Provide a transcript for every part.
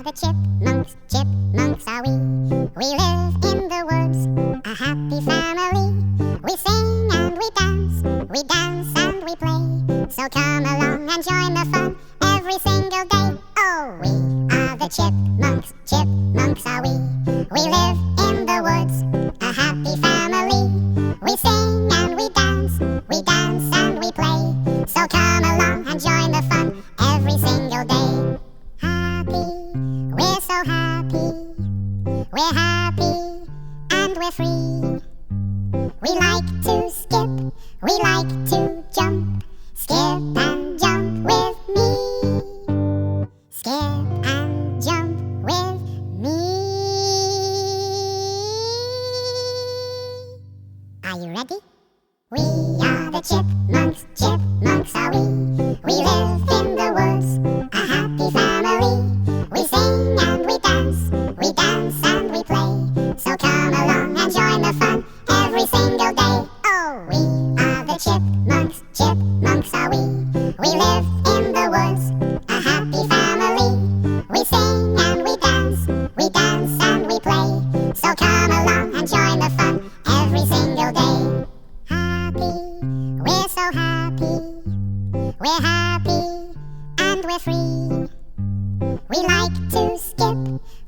the chipmunks are we. We live in the woods, a happy family. We sing and we dance and we play. So come along and join the fun every single day. Oh, we are the chipmunks are we. We live in the woods, a happy family. We sing and we dance and we play. So come along and join the fun every single day. Happy, we're so happy. We're happy and we're free. We like to skip, we like to jump. Skip and jump with me. Skip and jump with me. Are you ready? We are the chipmunks are we. We live in the woods, a happy family. We sing and we dance and we play. So come along and join the fun every single day. Oh, we are the chipmunks are we. We live in the woods, a happy family. We sing and we dance and we play. So come along and join the fun every single day. Happy, we're so happy. We're happy and we're free. We like to skip,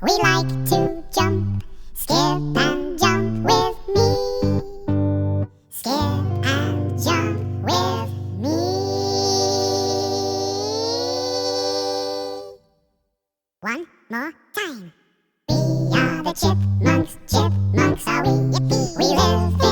we like to jump. Skip and jump with me. Skip and jump with me. One more time. We are the chipmunks are we. Yippee! We live